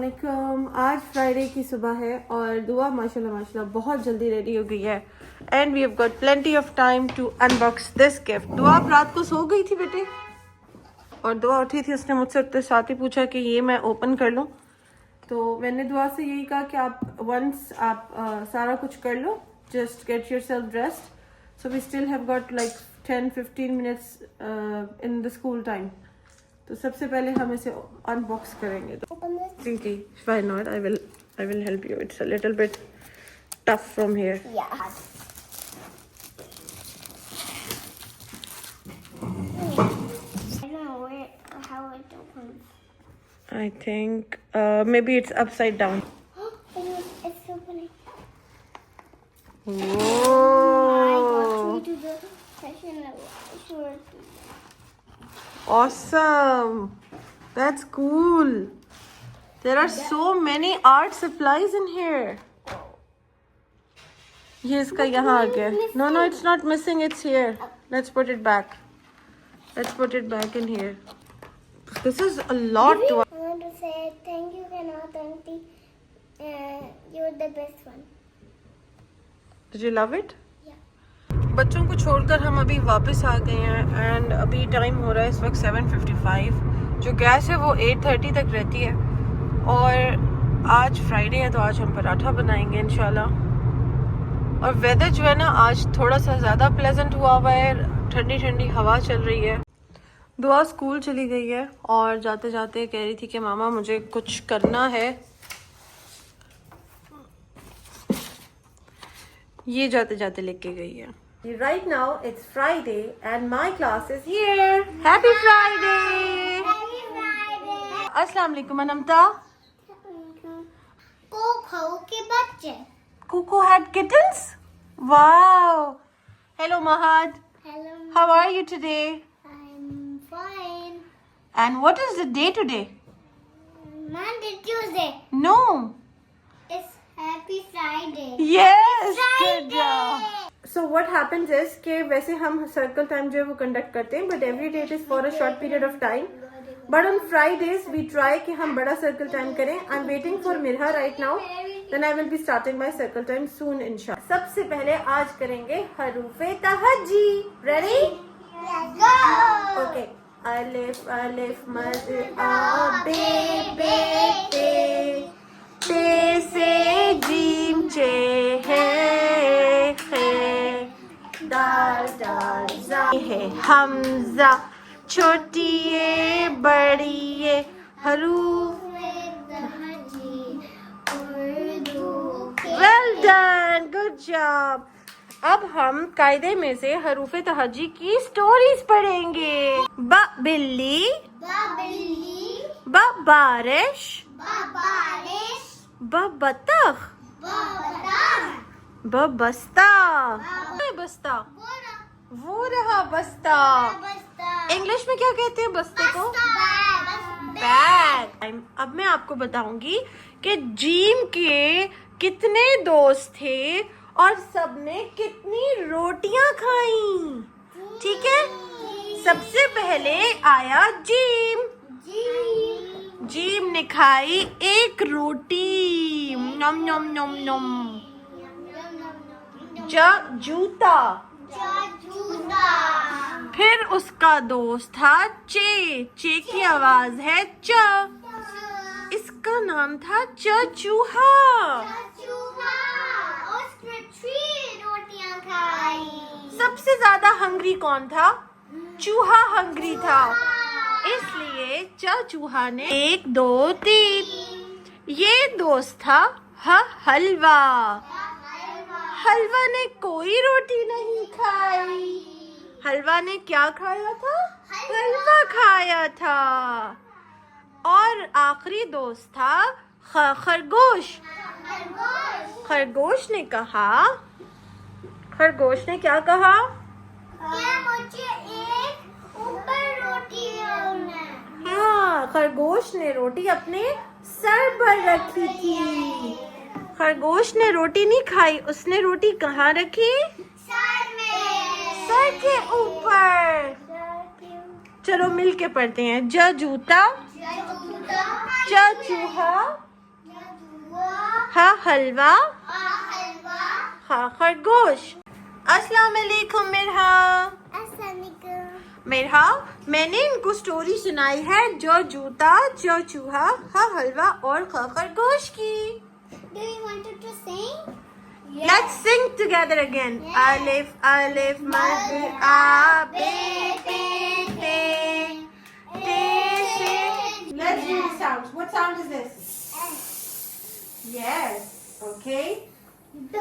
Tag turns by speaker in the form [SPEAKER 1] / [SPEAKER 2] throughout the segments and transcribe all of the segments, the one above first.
[SPEAKER 1] अस्सलामुअलैकुम। आज फ्राइडे की सुबह है और दुआ माशाल्लाह माशाल्लाह बहुत जल्दी रेडी हो गई है and we have got plenty of time to unbox this gift. Dua आप रात को सो गई थी बेटे और दुआ उठी थी, उसने मुझसे उठते साथ ही पूछा कि ये मैं ओपन कर लूँ, तो मैंने दुआ से यही कहा कि आप वंस आप सारा कुछ कर लो, just get yourself dressed. So we still have got like 10-15 minutes in the school time. तो सबसे पहले हम इसे अनबॉक्स करेंगे। तो जी why not, I will help you. It's a little bit tough from here. I think maybe it's upside down.
[SPEAKER 2] It's opening.
[SPEAKER 1] Whoa!
[SPEAKER 2] To the session short.
[SPEAKER 1] Awesome! That's cool. There are so many art supplies in here. ये इसका यहाँ आ गया। No, it's not missing. It's here. Let's put it back. Let's put it back in here. This is a lot to.
[SPEAKER 2] I want to say thank you, Kanat auntie. You're the best one.
[SPEAKER 1] Did you love it?
[SPEAKER 2] Yeah.
[SPEAKER 1] बच्चों को छोड़कर हम अभी वापस आ गए हैं and अभी time हो रहा है इस वक्त 7:55। जो गैस है वो 8:30 तक रहती है और आज फ्राइडे है तो आज हम पराठा बनाएंगे इंशाल्लाह। और वेदर जो है ना आज थोड़ा सा ज़्यादा प्लेजेंट हुआ है, ठंडी ठंडी हवा चल रही है। दुआ स्कूल चली गई है और जाते जाते कह रही थी कि मामा मुझे कुछ करना है। ये जाते जाते लेके गई है। Right now it's Friday and my class is here. Happy Friday!
[SPEAKER 2] Happy Friday.
[SPEAKER 1] अस्सलाम वालेकुम अनमता।
[SPEAKER 2] Coco के बच्चे.
[SPEAKER 1] Coco had kittens? Wow! Hello Mahad.
[SPEAKER 2] Hello.
[SPEAKER 1] How are you today?
[SPEAKER 2] I'm fine.
[SPEAKER 1] And what is the day today?
[SPEAKER 2] Monday, Tuesday.
[SPEAKER 1] No.
[SPEAKER 2] It's Happy Friday.
[SPEAKER 1] Yes. Good
[SPEAKER 2] Friday.
[SPEAKER 1] job. So what happens is कि वैसे हम circle time जो है वो conduct करते हैं, but every day it is for a short period of time. But on Fridays we try कि हम बड़ा सर्कल टाइम करें। I am waiting for Mirha right now, then I will be starting my circle time soon इंशाल्लाह। सबसे पहले आज करेंगे हरूफे तहज्जी। रेडी?
[SPEAKER 2] Let's go.
[SPEAKER 1] ओके। अलिफ अलिफ मद आ बे ते से जीम चे है दाल दाल जा है हमजा छोटी ये बड़ी ये हरूफ। Well done, good job. अब हम कायदे में से हरूफे तहज्जी की स्टोरीज पढ़ेंगे। ब बिल्ली, ब बारिश, ब बतख, ब बस्ता। बस्ता वो रहा बस्ता। इंग्लिश में क्या कहते हैं बस्ते को? बैग। अब मैं आपको बताऊंगी कि जीम के कितने दोस्त थे और सबने कितनी रोटियां खाई। ठीक है, सबसे पहले आया जीम। जीम ने खाई एक रोटी, नम नम नम नम। जूता। फिर उसका दोस्त था चे। चे की आवाज है च। इसका नाम था चूहा। सबसे ज्यादा हंग्री कौन था? चूहा हंग्री था, इसलिए चूहा ने 1 2 3। ये दोस्त था हलवा। हलवा ने कोई रोटी नहीं खाई। हलवा ने क्या खाया था? हलवा खाया था। और आखिरी दोस्त था खरगोश। खरगोश ने कहा, खरगोश ने क्या कहा?
[SPEAKER 2] क्या मुझे एक ऊपर रोटी है?
[SPEAKER 1] हाँ, खरगोश ने रोटी अपने सर पर रखी थी। खरगोश ने रोटी नहीं खाई, उसने रोटी कहाँ रखी?
[SPEAKER 2] सर में।
[SPEAKER 1] सर के ऊपर। चलो मिल के पढ़ते हैं। ज जूता, च चूहा, हा हलवा, हा खरगोश। अस्सलाम वालेकुम मिरहा। मिरहा, मैंने इनको स्टोरी सुनाई है जो जूता, जो चूहा, हा हलवा और खरगोश की।
[SPEAKER 2] Do you want to sing?
[SPEAKER 1] Let's sing together again.
[SPEAKER 2] Yes.
[SPEAKER 1] Alif, alif, mad, a, be, te, te, te. Let's do the sounds. What sound is this? Yes. Okay. It's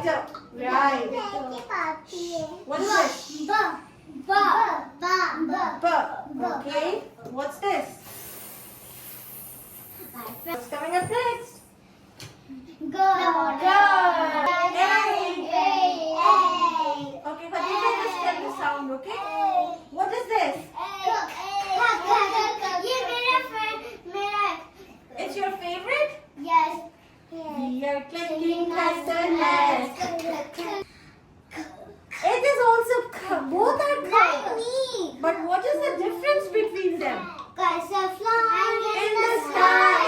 [SPEAKER 1] the right. What is this? B. Okay. What's this? What's coming up next? Okay, Khadija, just tell the sound, okay? What is this? It's your favorite? We are clicking castanets. It is also k. Both are k. But what is the difference between them?
[SPEAKER 2] In the sky,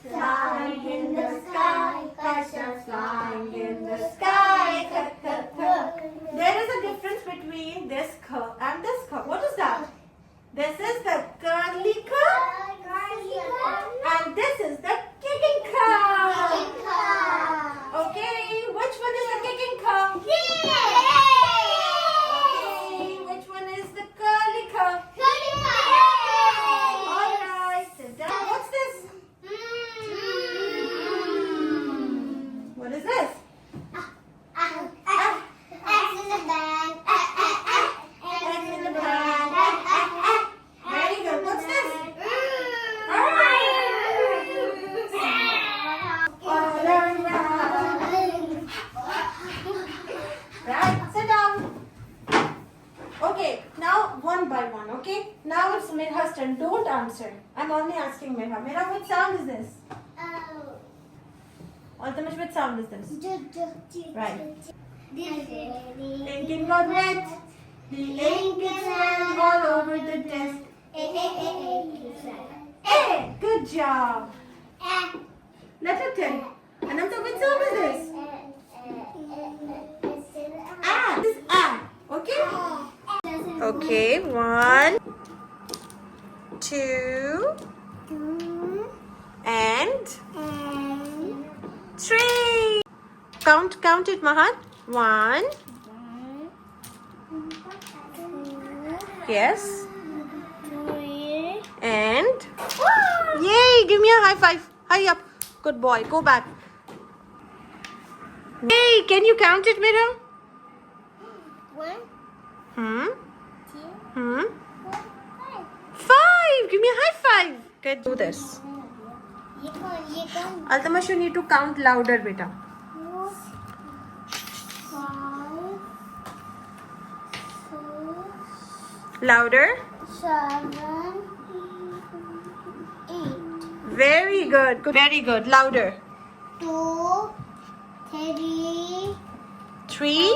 [SPEAKER 1] Flying in the sky, kites are flying in the sky. There is a difference between this k and this k. What is that? This is the curly k, and this is the kicking k. Okay, which one is the kicking k? Okay, which one is the curly k? All right, sit down. What's this? What is this? Eggs in the bag. Very good. What's this? All around. Right, sit down. Okay, now one by one, okay? Now it's Mirha's turn. Don't answer. I'm only asking Mirha. Mirha, what sound is this? Altamash, what sound is this? Right. Ink got wet. The ink is ran all over the desk. Hey, good job. Letter 10. Ananta, what sound is this? Ah, this is ah. Okay? Okay, 1, 2, and 3. Count it, Mahat. 1. Yes. And yay! Give me a high five. Hurry up. Good boy. Go back. Hey, can you count it, Mira?
[SPEAKER 2] 1, 2,
[SPEAKER 1] 5. Give me a high five. Good. Do this.
[SPEAKER 2] ये कौन
[SPEAKER 1] Altamash, you need to count louder, beta.
[SPEAKER 2] 5, 6,
[SPEAKER 1] Louder.
[SPEAKER 2] 7, 8,
[SPEAKER 1] Very good. Very good. Louder.
[SPEAKER 2] 2, 3,
[SPEAKER 1] 3,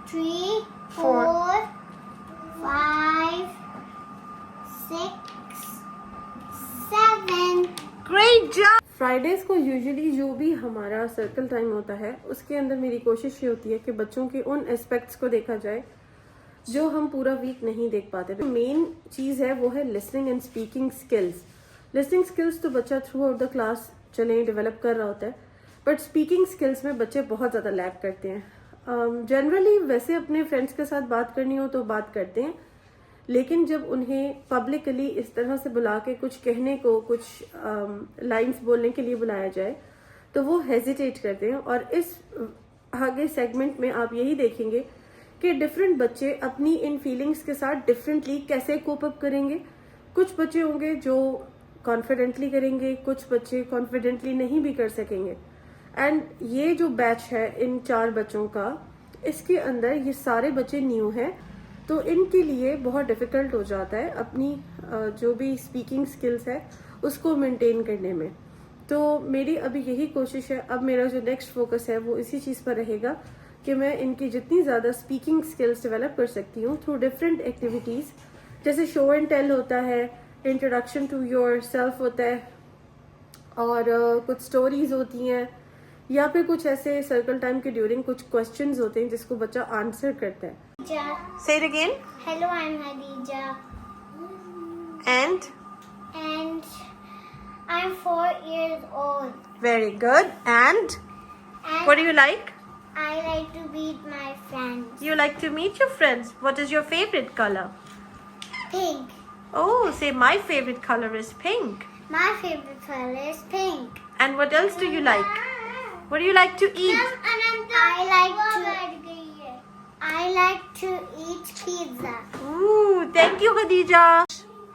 [SPEAKER 2] 3,
[SPEAKER 1] 4,
[SPEAKER 2] 4, 5, 6, 7.
[SPEAKER 1] Great job. Fridays को usually जो भी हमारा circle time होता है उसके अंदर मेरी कोशिश ये होती है कि बच्चों के उन एस्पेक्ट्स को देखा जाए जो हम पूरा वीक नहीं देख पाते। मेन चीज़ है वो है listening and speaking skills. Listening skills तो बच्चा थ्रू आउट द क्लास चले डेवलप कर रहा होता है, बट स्पीकिंग स्किल्स में बच्चे बहुत ज़्यादा लैक करते हैं। जनरली वैसे अपने फ्रेंड्स के साथ बात करनी हो तो बात करते हैं, लेकिन जब उन्हें पब्लिकली इस तरह से बुला के कुछ कहने को, कुछ लाइंस बोलने के लिए बुलाया जाए तो वो हेजिटेट करते हैं। और इस आगे सेगमेंट में आप यही देखेंगे कि डिफरेंट बच्चे अपनी इन फीलिंग्स के साथ डिफरेंटली कैसे कोप अप करेंगे। कुछ बच्चे होंगे जो कॉन्फिडेंटली करेंगे, कुछ बच्चे कॉन्फिडेंटली नहीं भी कर सकेंगे। एंड ये जो बैच है इन 4 बच्चों का, इसके अंदर ये सारे बच्चे न्यू हैं, तो इनके लिए बहुत डिफिकल्ट हो जाता है अपनी जो भी स्पीकिंग स्किल्स है उसको मेंटेन करने में। तो मेरी अभी यही कोशिश है, अब मेरा जो नेक्स्ट फोकस है वो इसी चीज़ पर रहेगा कि मैं इनकी जितनी ज़्यादा स्पीकिंग स्किल्स डेवलप कर सकती हूँ थ्रू डिफरेंट एक्टिविटीज़, जैसे शो एंड टेल होता है इंट्रोडक्शन टू योर सेल्फ होता है और कुछ स्टोरीज होती हैं या फिर कुछ ऐसे सर्कल टाइम के ड्यूरिंग कुछ क्वेश्चंस होते हैं जिसको बच्चा आंसर करता है. Say it again.
[SPEAKER 2] Hello, I'm Hadija.
[SPEAKER 1] And
[SPEAKER 2] I'm 4 years old.
[SPEAKER 1] very good. And
[SPEAKER 2] And
[SPEAKER 1] what do you like?
[SPEAKER 2] I like to meet my friends.
[SPEAKER 1] You like to meet your friends. What is your favorite color?
[SPEAKER 2] Pink.
[SPEAKER 1] Oh, say my favorite color is pink.
[SPEAKER 2] My favorite color is pink.
[SPEAKER 1] And what else do you like? What do you like to eat?
[SPEAKER 2] I like to eat pizza.
[SPEAKER 1] Ooh, thank you, Khadija.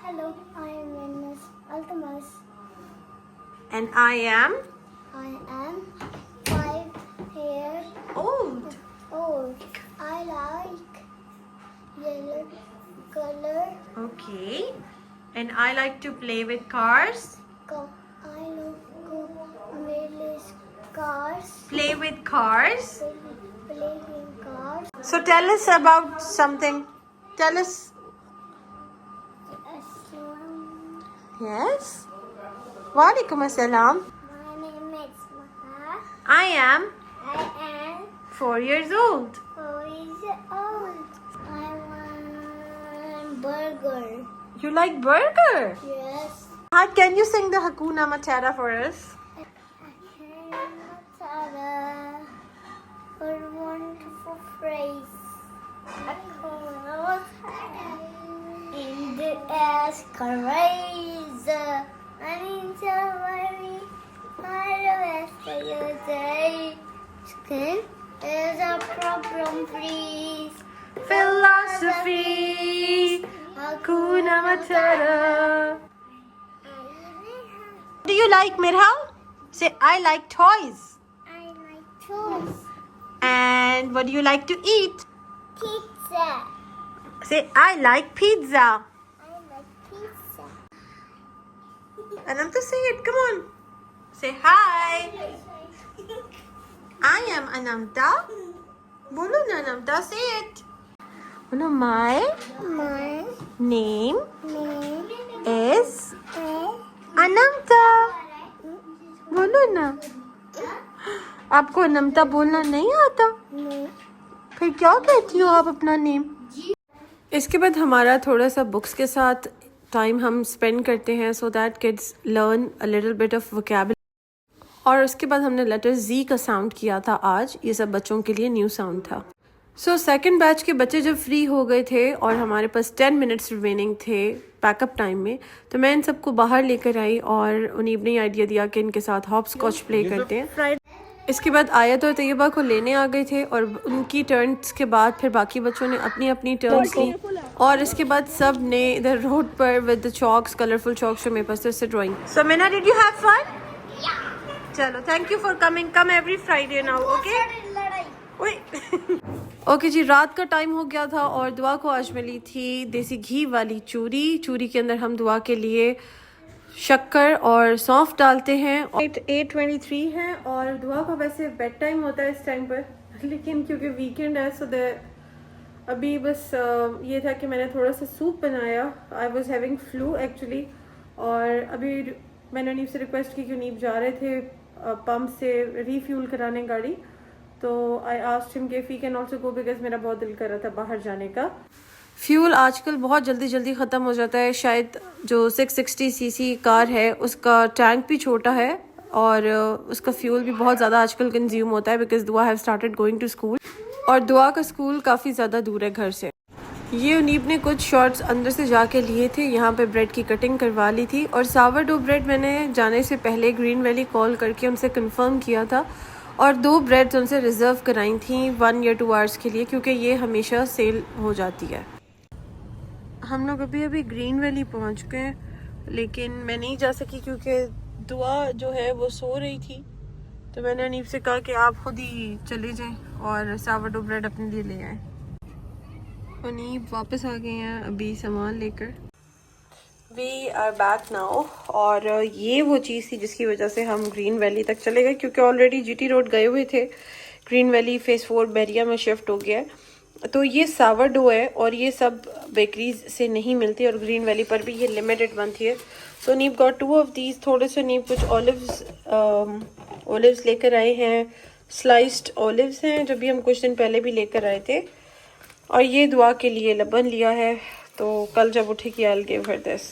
[SPEAKER 2] Hello, I am Venus Altamas.
[SPEAKER 1] And I am
[SPEAKER 2] I am 5 years
[SPEAKER 1] old.
[SPEAKER 2] old. I like yellow color.
[SPEAKER 1] Okay. And I like to play with cars.
[SPEAKER 2] I love with cars.
[SPEAKER 1] Play with cars.
[SPEAKER 2] Play with cars.
[SPEAKER 1] So tell us about something. Tell us. Yes. Walaikum assalam.
[SPEAKER 2] My name is Maha.
[SPEAKER 1] I am
[SPEAKER 2] I am
[SPEAKER 1] 4 years old.
[SPEAKER 2] 4 years old. I want burger.
[SPEAKER 1] You like burger?
[SPEAKER 2] Yes.
[SPEAKER 1] Can you sing the Hakuna Matata for us?
[SPEAKER 2] For wonderful phrase. Hakuna Matata. In the Oscar raise. And in the worry. For the rest of your day. Skin is a problem, please.
[SPEAKER 1] Philosophy. Hakuna Matata. Do you like Mirha? Say, I like toys.
[SPEAKER 2] I like toys.
[SPEAKER 1] And what do you like to eat?
[SPEAKER 2] Pizza.
[SPEAKER 1] Say, I like pizza.
[SPEAKER 2] I like pizza.
[SPEAKER 1] Anamta, say it. Come on. Say hi. I am Anamta. Bolo na Anamta. Say it. Bolo, my
[SPEAKER 2] My
[SPEAKER 1] name
[SPEAKER 2] name
[SPEAKER 1] is
[SPEAKER 2] is
[SPEAKER 1] Anmata. बोलो ना. आपको अनमता बोलना नहीं आता?
[SPEAKER 2] me.
[SPEAKER 1] फिर क्या कहती हो आप अपना नेम? इसके बाद हमारा थोड़ा सा बुक्स के साथ टाइम हम स्पेंड करते हैं so that kids learn a little bit of vocabulary. और उसके बाद हमने लेटर जी का साउंड किया था आज. ये सब बच्चों के लिए न्यू साउंड था. सो सेकंड बैच के बच्चे जब फ्री हो गए थे और हमारे पास 10 मिनट्स रिमेनिंग थे पैकअप टाइम में, तो मैं इन सबको बाहर लेकर आई और उन्हें ने आइडिया दिया कि इनके साथ हॉप स्कॉच प्ले करते हैं. इसके बाद आयत और तैयबा को लेने आ गए थे और उनकी टर्न्स के बाद फिर बाकी बच्चों ने अपनी अपनी टर्न्स ली और इसके बाद सब ने इधर रोड पर with the chalks, colourful chalks जो मेरे पास से drawing. So Meena, did you have fun? चलो, thank you for coming. Come every Friday now, okay? Okay जी, रात का टाइम हो गया था और दुआ को आज मिली थी देसी घी वाली चूरी. चूरी के अंदर हम दुआ के लिए शक्कर और सौंफ डालते हैं. 8:23 है और दुआ का वैसे बेड टाइम होता है इस टाइम पर, लेकिन क्योंकि वीकेंड है सो अभी बस ये था कि मैंने थोड़ा सा सूप बनाया. I was having flu actually. और अभी मैंने उनीब से रिक्वेस्ट की कि उनीब जा रहे थे पंप से रीफ्यूल कराने गाड़ी, तो आई आस्क्ड हिम कि if he can also go because मेरा बहुत दिल कर रहा था बाहर जाने का. फ्यूल आजकल बहुत जल्दी जल्दी ख़त्म हो जाता है. शायद जो 660 सीसी कार है उसका टैंक भी छोटा है और उसका फ्यूल भी बहुत ज़्यादा आजकल कंज्यूम होता है because Dua have started going to school और दुआ का स्कूल काफ़ी ज़्यादा दूर है घर से. ये उनीब ने कुछ शॉर्ट्स अंदर से जाके लिए थे. यहाँ पे ब्रेड की कटिंग करवा ली थी और सावरडो ब्रेड मैंने जाने से पहले ग्रीन वैली कॉल करके उनसे कंफर्म किया था और 2 ब्रेड्स उनसे रिज़र्व कराई थी 1 या 2 आवर्स के लिए क्योंकि ये हमेशा सेल हो जाती है. हम लोग अभी ग्रीन वैली पहुँच गए लेकिन मैं नहीं जा सकी क्योंकि दुआ जो है वो सो रही थी. तो मैंने अनीब से कहा कि आप खुद ही चले जाएं और सावरडो ब्रेड अपने लिए ले आए. अनीब वापस आ गए हैं अभी सामान लेकर. We are back now. और ये वो चीज़ थी जिसकी वजह से हम ग्रीन वैली तक चले गए क्योंकि ऑलरेडी जीटी रोड गए हुए थे. ग्रीन वैली फेज़ 4 बैरिया में शिफ्ट हो गया है तो ये सावर डो है और ये सब बेकरीज से नहीं मिलती और ग्रीन वैली पर भी ये लिमिटेड बनती है। तो नीब गॉट 2 ऑफ दीज। थोड़े से नीब कुछ ओलिव्स लेकर आए हैं, स्लाइस्ड ओलिव्स हैं जो भी हम कुछ दिन पहले भी लेकर आए थे। और ये दुआ के लिए लबन लिया है, तो कल जब उठेगी I will give her this.